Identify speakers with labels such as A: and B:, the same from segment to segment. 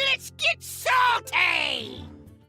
A: Let's get salty!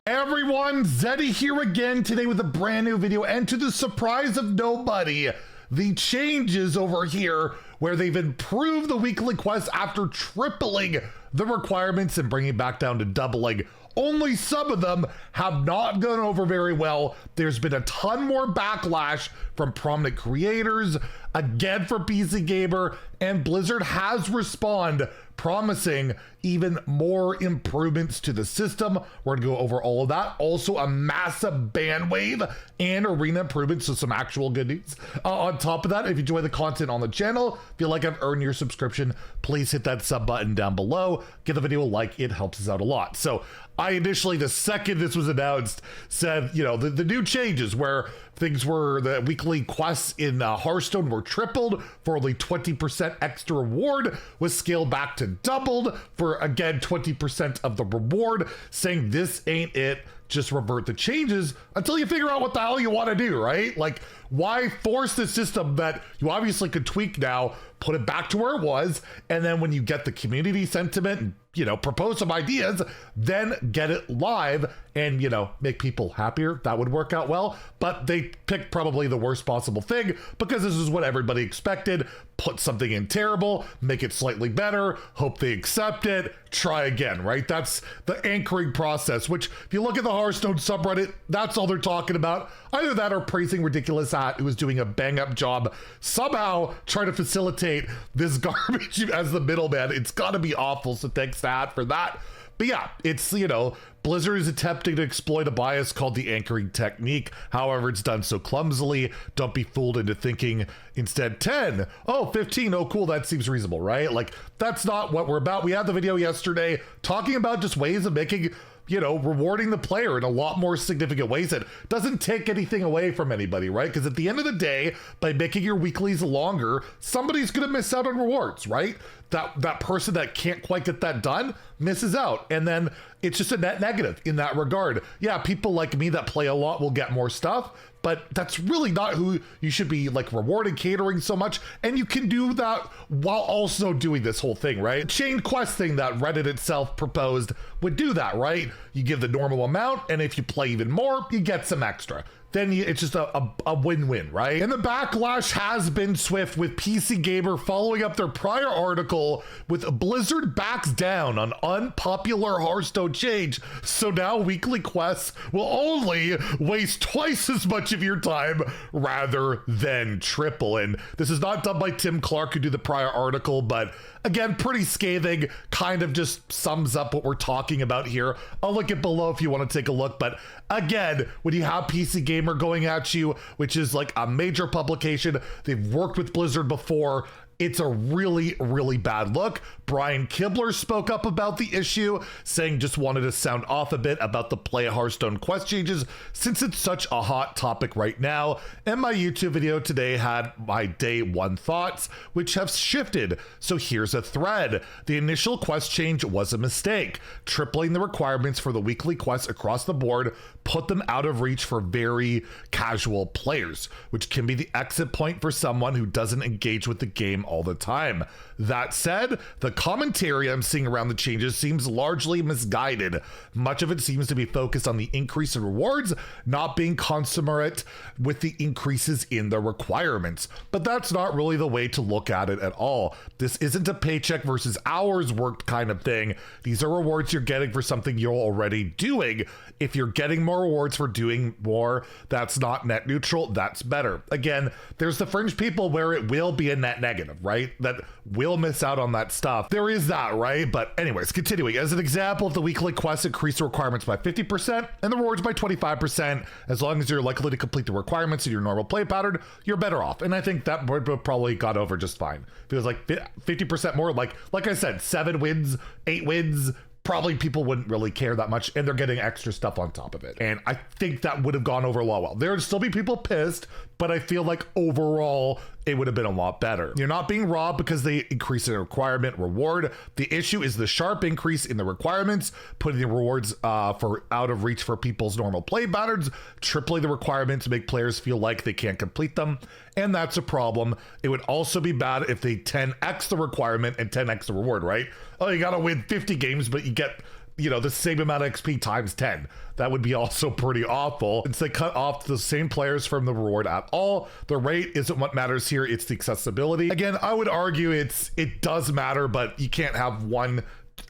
B: Everyone, Zeddy here again today with a brand new video, and to the surprise of nobody, the changes over here where they've improved the weekly quest after tripling the requirements and bringing it back down to doubling. Only some of them have not gone over very well. There's been a ton more backlash from prominent creators, again for PC Gamer, and Blizzard has responded, promising even more improvements to the system. We're gonna go over all of that. Also a massive ban wave and arena improvements, so some actual good news. On top of that, if you enjoy the content on the channel, feel like I've earned your subscription, please hit that sub button down below. Give the video a like, it helps us out a lot. So I initially, the second this was announced, said, you know, the new changes where things were, the weekly quests in Hearthstone were tripled for only 20% extra reward, was scaled back to doubled for, again, 20% of the reward, saying this ain't it, just revert the changes until you figure out what the hell you want to do, right? Like, why force the system that you obviously could tweak now, put it back to where it was, and then when you get the community sentiment and, you know, propose some ideas, then get it live and, you know, make people happier. That would work out well, but they picked probably the worst possible thing because this is what everybody expected. Put something in terrible, make it slightly better, hope they accept it, try again, right? That's the anchoring process, which if you look at the Hearthstone subreddit, that's all they're talking about. Either that or praising Ridiculous Hat, who is doing a bang up job, somehow trying to facilitate this garbage as the middleman. It's gotta be awful, so thanks to Hat for that. But yeah, it's, you know, Blizzard is attempting to exploit a bias called the anchoring technique. However, it's done so clumsily. Don't be fooled into thinking instead 10, oh, 15, oh, cool, that seems reasonable, right? Like, that's not what we're about. We had the video yesterday talking about just ways of making, you know, rewarding the player in a lot more significant ways that doesn't take anything away from anybody, right? Because at the end of the day, by making your weeklies longer, somebody's gonna miss out on rewards, right? That person that can't quite get that done misses out. And then it's just a net negative in that regard. Yeah, people like me that play a lot will get more stuff, but that's really not who you should be like rewarding, catering so much. And you can do that while also doing this whole thing, right? Chain quest thing that Reddit itself proposed would do that, right? You give the normal amount, and if you play even more, you get some extra. Then it's just a win-win, right? And the backlash has been swift, with PC Gamer following up their prior article with Blizzard backs down on unpopular Hearthstone change. So now weekly quests will only waste twice as much of your time rather than triple. And this is not done by Tim Clark, who did the prior article, but again, pretty scathing, kind of just sums up what we're talking about here. I'll link it below if you want to take a look. But again, when you have PC Gamer going at you, which is like a major publication, they've worked with Blizzard before, it's a really, really bad look. Brian Kibler spoke up about the issue, saying just wanted to sound off a bit about the Play Hearthstone quest changes since it's such a hot topic right now. And my YouTube video today had my day one thoughts, which have shifted. So here's a thread. The initial quest change was a mistake. Tripling the requirements for the weekly quests across the board put them out of reach for very casual players, which can be the exit point for someone who doesn't engage with the game all the time. That said, the commentary I'm seeing around the changes seems largely misguided. Much of it seems to be focused on the increase in rewards not being commensurate with the increases in the requirements. But that's not really the way to look at it at all. This isn't a paycheck versus hours worked kind of thing. These are rewards you're getting for something you're already doing. If you're getting more rewards for doing more, that's not net neutral, that's better. Again, there's the fringe people where it will be a net negative, right? That will miss out on that stuff. There is that, right? But anyways, continuing. As an example, if the weekly quests increase the requirements by 50% and the rewards by 25%, as long as you're likely to complete the requirements in your normal play pattern, you're better off. And I think that would probably got over just fine. If it was like 50% more, like I said, 7 wins, 8 wins, probably people wouldn't really care that much, and they're getting extra stuff on top of it. And I think that would have gone over a lot well. There would still be people pissed, but I feel like overall it would have been a lot better. You're not being robbed because they increase the requirement reward. The issue is the sharp increase in the requirements, putting the rewards for out of reach for people's normal play patterns, tripling the requirements to make players feel like they can't complete them. And that's a problem. It would also be bad if they 10x the requirement and 10x the reward, right? Oh, you gotta win 50 games, but you get the same amount of XP times 10. That would be also pretty awful. Since they cut off the same players from the reward at all, the rate isn't what matters here, it's the accessibility. Again, I would argue it does matter, but you can't have one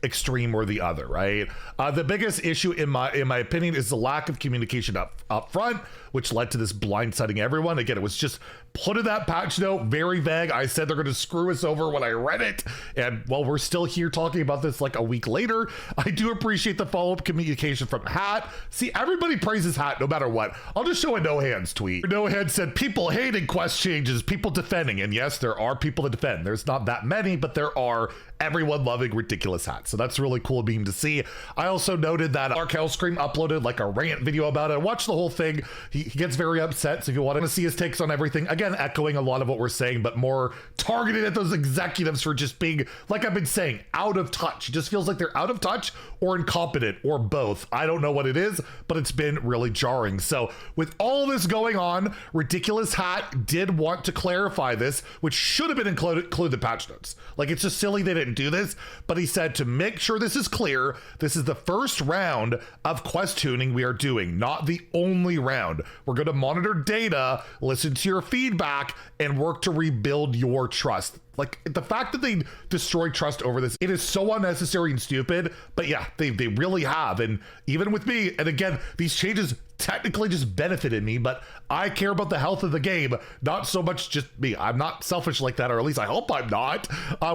B: extreme or the other, right? The biggest issue in my opinion is the lack of communication up front, which led to this blindsiding everyone. Again, it was just put in that patch note, very vague. I said they're going to screw us over when I read it, and well, we're still here talking about this like a week later. I do appreciate the follow-up communication from Hat. See, everybody praises Hat no matter what. I'll just show a No Hands tweet. No Hands said, people hating quest changes, people defending, and yes, there are people to defend. There's not that many, but there are. Everyone loving ridiculous hats, so that's really cool beam to see. I also noted that Ark Hellscream uploaded like a rant video about it. I watched the whole thing. He gets very upset, so if you want to see his takes on everything, again, echoing a lot of what we're saying, but more targeted at those executives for just being, like I've been saying, out of touch. It just feels like they're out of touch or incompetent or both. I don't know what it is, but it's been really jarring. So with all this going on, Ridiculous Hat did want to clarify this, which should have been included the patch notes. Like, it's just silly they didn't do this, but he said to make sure this is clear, this is the first round of quest tuning we are doing, not the only round. We're going to monitor data, listen to your feedback, and work to rebuild your trust. Like, the fact that they destroyed trust over this, it is so unnecessary and stupid, but yeah, they really have. And even with me, and again, these changes technically just benefited me, but I care about the health of the game, not so much just me. I'm not selfish like that, or at least I hope I'm not.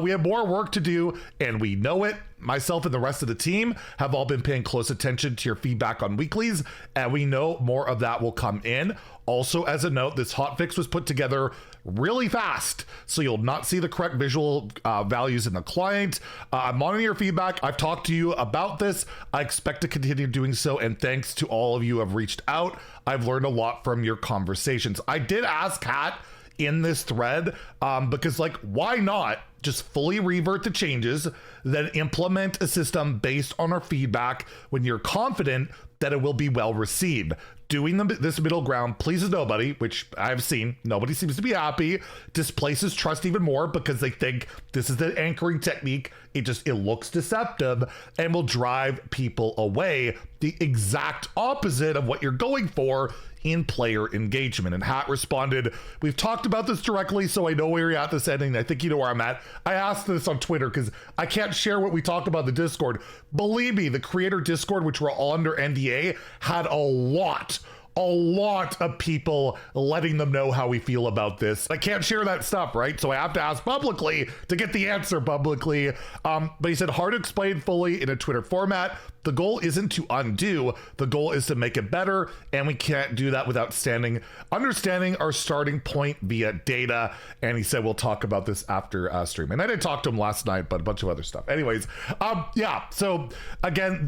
B: We have more work to do, and we know it. Myself and the rest of the team have all been paying close attention to your feedback on weeklies, and we know more of that will come in. Also, as a note, this hotfix was put together really fast, so you'll not see the correct visual values in the client. I'm monitoring your feedback. I've talked to you about this. I expect to continue doing so, and thanks to all of you who have reached out. I've learned a lot from your conversations. I did ask Kat in this thread because, like, why not just fully revert the changes, then implement a system based on our feedback when you're confident that it will be well received. Doing this middle ground pleases nobody, which I've seen. Nobody seems to be happy. Displaces trust even more because they think this is the anchoring technique. It looks deceptive and will drive people away. The exact opposite of what you're going for in player engagement. And Hat responded, we've talked about this directly, so I know where you're at this ending. I think you know where I'm at. I asked this on Twitter because I can't share what we talked about in the Discord. Believe me, the creator Discord, which we're all under NDA, had a lot of people letting them know how we feel about this. I can't share that stuff, right? So I have to ask publicly to get the answer publicly. But he said, hard to explain fully in a Twitter format. The goal isn't to undo, the goal is to make it better, and we can't do that without understanding our starting point via data. And he said, we'll talk about this after stream. And I didn't talk to him last night, but a bunch of other stuff. Anyways, yeah, so again,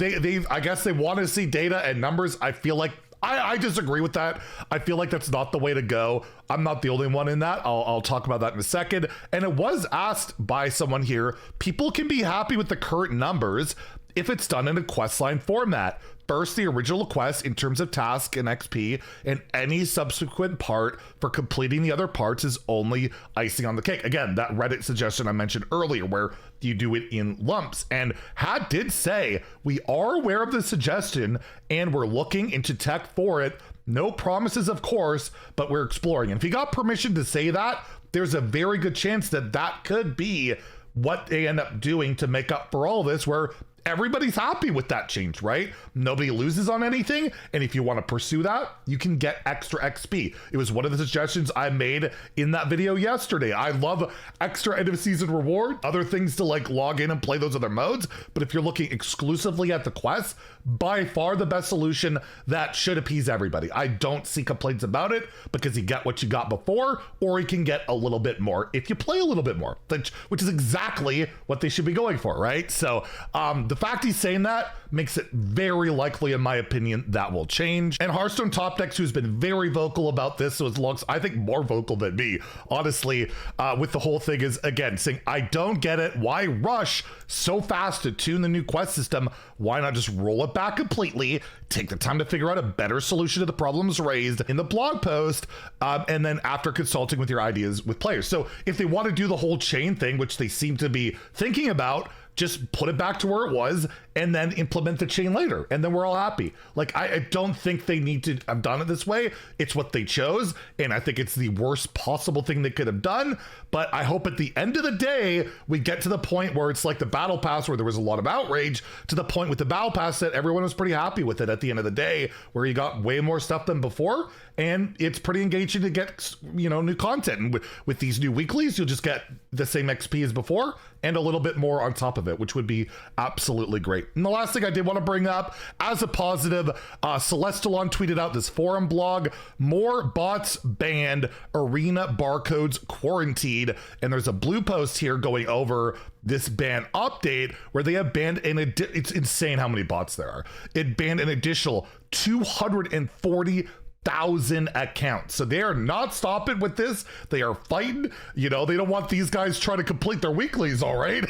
B: I guess they want to see data and numbers. I feel like I disagree with that. I feel like that's not the way to go. I'm not the only one in that. I'll talk about that in a second. And it was asked by someone here, people can be happy with the current numbers if it's done in a questline format. First, the original quest in terms of task and XP, and any subsequent part for completing the other parts is only icing on the cake. Again, that Reddit suggestion I mentioned earlier where you do it in lumps. And Hat did say, we are aware of the suggestion and we're looking into tech for it. No promises, of course, but we're exploring. And if he got permission to say that, there's a very good chance that that could be what they end up doing to make up for all this, where everybody's happy with that change, right? Nobody loses on anything. And if you want to pursue that, you can get extra XP. It was one of the suggestions I made in that video yesterday. I love extra end of season reward, other things to like log in and play those other modes. But if you're looking exclusively at the quest, by far the best solution that should appease everybody. I don't see complaints about it because you get what you got before, or you can get a little bit more if you play a little bit more, which is exactly what they should be going for, right? So the fact he's saying that makes it very likely, in my opinion, that will change. And Hearthstone Top Decks, who's been very vocal about this, so it looks, I think, more vocal than me, honestly, with the whole thing, is again saying, I don't get it. Why rush so fast to tune the new quest system? Why not just roll it back completely, take the time to figure out a better solution to the problems raised in the blog post, and then after consulting with your ideas with players. So if they want to do the whole chain thing, which they seem to be thinking about, just put it back to where it was and then implement the chain later. And then we're all happy. Like, I don't think they need to have done it this way. It's what they chose. And I think it's the worst possible thing they could have done. But I hope at the end of the day, we get to the point where it's like the battle pass, where there was a lot of outrage, to the point with the battle pass that everyone was pretty happy with it at the end of the day, where you got way more stuff than before. And it's pretty engaging to get, you know, new content. And with these new weeklies, you'll just get the same XP as before and a little bit more on top of it, which would be absolutely great. And the last thing I did want to bring up as a positive, Celestalon tweeted out this forum blog: more bots banned, arena barcodes quarantined. And there's a blue post here going over this ban update where they have banned it's insane how many bots there are. It banned an additional 240,000 accounts. So they are not stopping with this. They are fighting. You know, they don't want these guys trying to complete their weeklies, all right?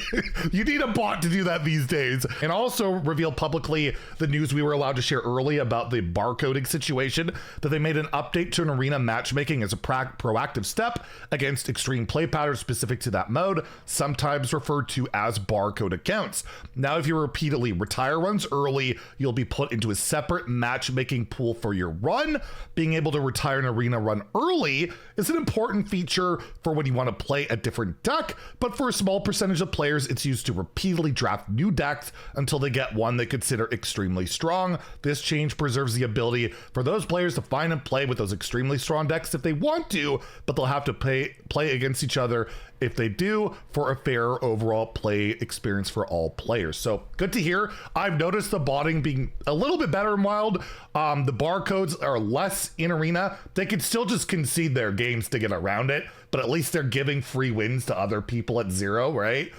B: You need a bot to do that these days. And also revealed publicly the news we were allowed to share early about the barcoding situation, that they made an update to an arena matchmaking as a proactive step against extreme play patterns specific to that mode, sometimes referred to as barcode accounts. Now, if you repeatedly retire runs early, you'll be put into a separate matchmaking pool for your run. Being able to retire an arena run early is an important feature for when you want to play a different deck, but for a small percentage of players, it's used to repeatedly draft new decks until they get one they consider extremely strong. This change preserves the ability for those players to find and play with those extremely strong decks if they want to, but they'll have to play against each other if they do, for a fair overall play experience for all players. So good to hear. I've noticed the botting being a little bit better in Wild. The barcodes are less in Arena. They could still just concede their games to get around it, but at least they're giving free wins to other people at 0, right?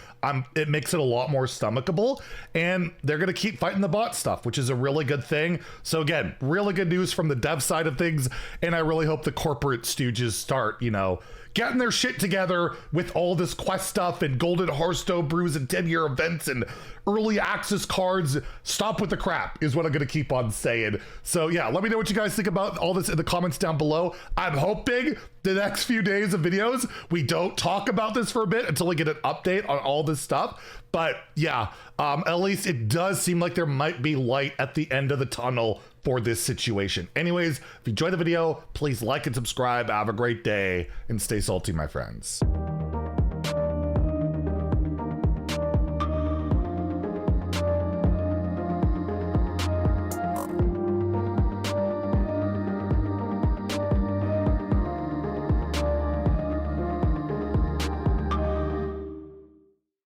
B: It makes it a lot more stomachable, and they're going to keep fighting the bot stuff, which is a really good thing. So again, really good news from the dev side of things, and I really hope the corporate stooges start, you know, getting their shit together with all this quest stuff and golden Hearthstone brews and 10-year events and early access cards. Stop with the crap is what I'm going to keep on saying. So yeah, let me know what you guys think about all this in the comments down below. I'm hoping the next few days of videos, we don't talk about this for a bit until we get an update on all this stuff. But yeah, at least it does seem like there might be light at the end of the tunnel for this situation. Anyways, if you enjoyed the video, please like and subscribe. Have a great day and stay salty, my friends.